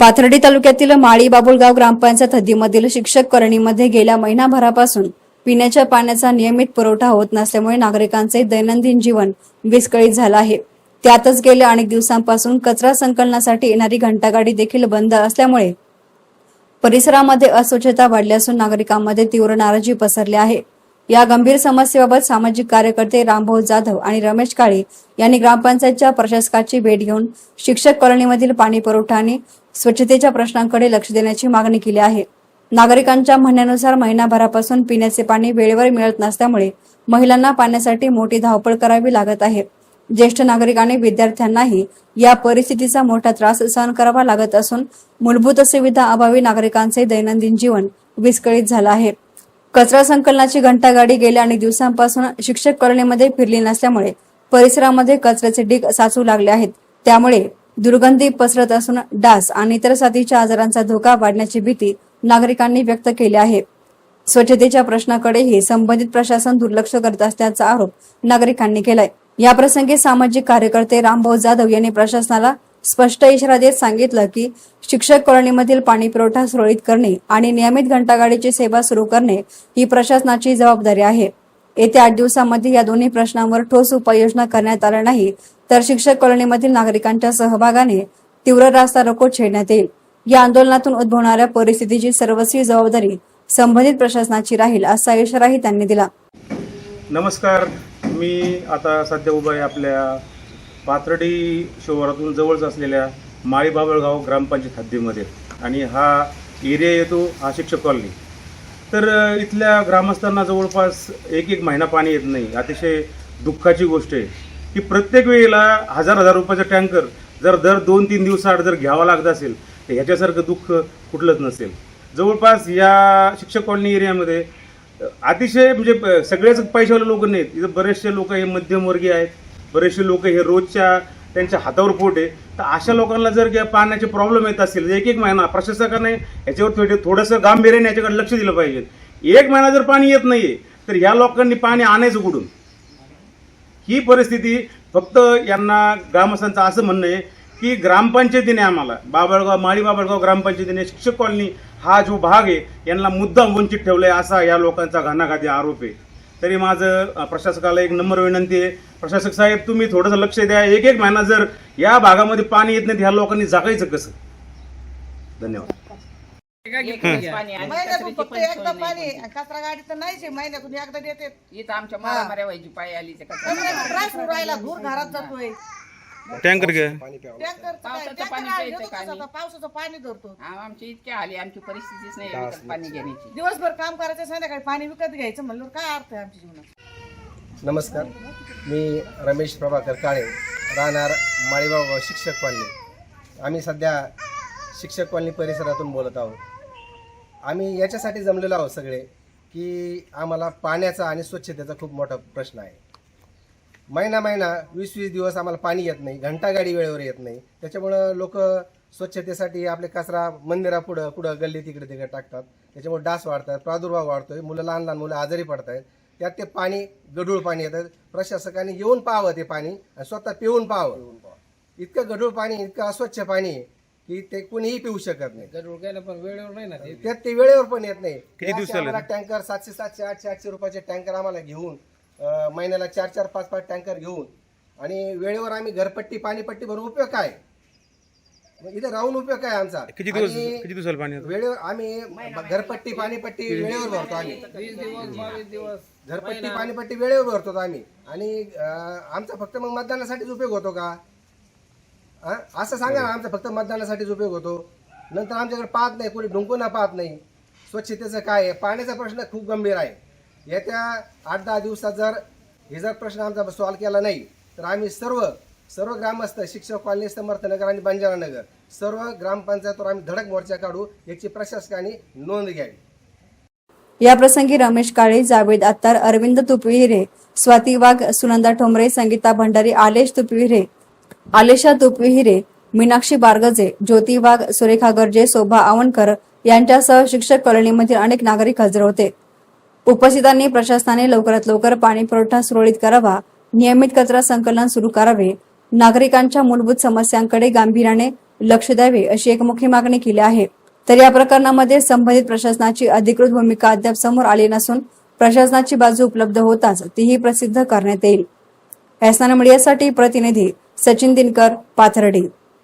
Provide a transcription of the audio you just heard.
पाथर्डी तालुक्यातील माळी बाबुळगाव ग्रामपंचायत हद्दीमधील शिक्षक कॉलनीमध्ये गेल्या महिनाभरापासून पिण्याच्या पाण्याचा नियमित पुरवठा होत नसल्यामुळे नागरिकांचे दैनंदिन जीवन विस्कळीत झालं आहे। त्यातच गेल्या अनेक दिवसांपासून कचरा संकलनासाठी येणारी घंटागाडी देखील बंद असल्यामुळे परिसरामध्ये अस्वच्छता वाढली असून नागरिकांमध्ये तीव्र नाराजी पसरली आहे। या गंभीर समस्येबाबत सामाजिक कार्यकर्ते रामभाऊ जाधव आणि रमेश काळे यांनी ग्रामपंचायतच्या प्रशासकाची भेट घेऊन शिक्षक कॉलनीमधील पाणी पुरवठा आणि स्वच्छतेच्या प्रश्नांकडे लक्ष देण्याची मागणी केली आहे। नागरिकांच्या म्हणण्यानुसार महिनाभरापासून पिण्याचे पाणी वेळेवर मिळत नसल्यामुळे महिलांना पाण्यासाठी मोठी धावपळ करावी लागत आहे। ज्येष्ठ नागरिक आणि विद्यार्थ्यांनाही या परिस्थितीचा मोठा त्रास सहन करावा लागत असून मूलभूत सुविधा अभावी नागरिकांचे दैनंदिन जीवन विस्कळीत झालं आहे। कचरा संकलनाची घंटागाडी गेल्या अनेक दिवसांपासून शिक्षक कॉलनीमध्ये फिरली नसल्यामुळे परिसरामध्ये कचऱ्याचे ढीग साचू लागले आहेत। त्यामुळे दुर्गंधी पसरत असून डास आणि इतर साथीच्या आजारांचा धोका वाढण्याची भीती नागरिकांनी व्यक्त केली आहे। स्वच्छतेच्या प्रश्नाकडेही संबंधित प्रशासन दुर्लक्ष करत असल्याचा आरोप नागरिकांनी केलाय। याप्रसंगी सामाजिक कार्यकर्ते रामभाऊ जाधव यांनी प्रशासनाला स्पष्ट इशारा देत सांगितलं की शिक्षक कॉलनीमधील पाणी पुरवठा सुरळीत करणे आणि नियमित घंटागाडीची सेवा सुरू करणे ही प्रशासनाची जबाबदारी आहे। येत्या 8 दिवसांमध्ये या दोन्ही प्रश्नांवर ठोस उपाययोजना करण्यात आल्या नाही तर शिक्षक कॉलनीमधील नागरिकांच्या सहभागाने तीव्र रास्ता रोको छेडण्यात येईल। या आंदोलनातून उद्भवणाऱ्या परिस्थितीची सर्वस्वी जबाबदारी संबंधित प्रशासनाची राहील असा इशाराही त्यांनी दिला। नमस्कार, मी आता सध्या उभा आहे आपल्या पाथर्डी शहरातून जवळच असलेल्या माळी बाबुळगाव ग्रामपंचायत हद्दीमध्ये आणि हा एरिया येतो हा शिक्षक कॉलनी। तर इथल्या ग्रामस्थांना जवळपास एक महिना पाणी येत नाही। अतिशय दुःखाची गोष्ट आहे की प्रत्येक वेळेला हजार रुपयाचा टँकर जर दर 2-3 दिवसाआड जर घ्यावा लागत असेल तर ह्याच्यासारखं दुःख कुठलंच नसेल। जवळपास या शिक्षक कॉलनी एरियामध्ये अतिशय म्हणजे सगळेच पैशावाले लोक नाहीत, इथं बरेचसे लोक हे मध्यमवर्गीय आहेत, बरेचसे लोक हे रोजच्या त्यांच्या हातावर पोट आहे। तर अशा लोकांना जर पाण्याचे प्रॉब्लेम येत असतील एक महिना प्रशासकाने याच्यावर थोडंसं गांभीर्याने याच्याकडे लक्ष दिलं पाहिजे। 1 महिना जर पाणी येत नाहीये तर ह्या लोकांनी पाणी आणायचं कुठून? ही परिस्थिती फक्त यांना ग्रामस्थांचं असं म्हणणं आहे की ग्रामपंचायतीने आम्हाला माळी बाबुळगाव ग्रामपंचायतीने शिक्षक कॉलनी हा जो भाग आहे यांना मुद्दाम वंचित ठेवलाय असा या लोकांचा घणाघाती आरोप आहे। तरी माझं प्रशासकाला एक नम्र विनंती आहे, प्रशासक साहेब तुम्ही थोडंसं लक्ष द्या। एक महिना जर या भागामध्ये पाणी येत नाही ह्या लोकांनी जगायचं कसं? धन्यवाद। महिन्यातून फक्त एकदा पाणी कचरा गाडी तर नाहीच, महिन्यातून एकदा देते। इथं आमच्या मारामाऱ्या व्हायची पायी आली त्रास राहिला, धूर घरात जातोय। टँकर घ्या, पावसाचं पाणी धरतो। आमची इतके आली, आमची परिस्थितीच नाही पाणी घेण्याची। दिवसभर काम करायचं, संध्याकाळी पाणी विकत घ्यायचं म्हणलं काय अर्थ आहे आमच्या जीवनात? नमस्कार, मी रमेश प्रभाकर काळे, राहणार माळी बाबुळगाव शिक्षक कॉलनी। आम्ही सध्या शिक्षक कॉलनी परिसरातून बोलत आहोत। आम्ही याच्यासाठी जमलेलो आहोत सगळे की आम्हाला पाण्याचा आणि स्वच्छतेचा खूप मोठा प्रश्न आहे। महिना 20-20 दिवस आम्हाला पाणी येत नाही, घंटागाडी वेळेवर येत नाही। त्याच्यामुळं लोक स्वच्छतेसाठी आपले कचरा मंदिरापुढं कुठं गल्ली तिकडे टाकतात, त्याच्यामुळे डास वाढतात, प्रादुर्भाव वाढतोय, लहान मुलं आजारी पडत आहेत। त्यात ते पाणी गढूळ पाणी येतं। प्रशासकाने येऊन पाहावं ते पाणी आणि स्वतः पिऊन पाहावं। इतकं गढूळ पाणी, इतकं अस्वच्छ पाणी की ते कोणीही पिऊ शकत नाही। गढूळ गेलं पण वेळेवर नाही ना, त्यात ते वेळेवर पण येत नाही। किती दिवसाला टँकर 700, 800 रुपयाचे टँकर आम्हाला घेऊन महिन्याला 4-4, 5-5 टँकर घेऊन आणि वेळेवर आम्ही घरपट्टी पाणीपट्टी भरून उपयोग काय? इथं राहून उपयोग काय आमचा? किती दिवसाला पाणी वेळेवर आम्ही घरपट्टी पाणीपट्टी वेळेवर भरतो। आम्ही 20 दिवस 22 दिवस घरपट्टी पाणीपट्टी वेळेवर भरतो आम्ही आणि आमचा फक्त मग मतदानासाठीच उपयोग होतो का? असं सांगा ना, आमचा फक्त मतदानासाठीच उपयोग होतो? नंतर आमच्याकडे पाहत नाही, कोणी ढुंकून पाहत नाही। स्वच्छतेचं काय आहे? पाण्याचा प्रश्न खूप गंभीर आहे। येत्या 8-10 दिवसात जर प्रश्न आमचा सॉल्व्ह केला नाही तर आम्ही सर्व ग्रामस्थ शिक्षक कॉलनी, समर्थनगर आणि बंजारानगर सर्व ग्रामपंचायतवर आम्ही धडक मोर्चा काढू, याची प्रशासकाने नोंद घ्यावी। या प्रसंगी रमेश काळे, जावेद अत्तार, अरविंद तुपविहिरे, स्वाती वाघ, सुनंदा ठोंबरे, संगीता भंडारी, आलेश तुपविहिरे, आलेशा तुपविहिरे, मीनाक्षी बारगजे, ज्योती वाघ, सुरेखा गर्जे, शोभा आवणकर यांच्यासह शिक्षक कॉलनीमधील अनेक नागरिक हजर होते। उपस्थितांनी प्रशासनाने लवकरात लवकर पाणी पुरवठा सुरळीत करावा, नियमित कचरा संकलन सुरू करावे, नागरिकांच्या मूलभूत समस्यांकडे गांभीर्याने लक्ष द्यावे अशी एकमुखी मागणी केली आहे. तर या प्रकरणामध्ये संबंधित प्रशासनाची अधिकृत भूमिका अद्याप समोर आली नसून प्रशासनाची बाजू उपलब्ध होताच तीही प्रसिद्ध करण्यात येईल. एसएन मीडियासाठी प्रतिनिधी सचिन दिनकर, पाथर्डी.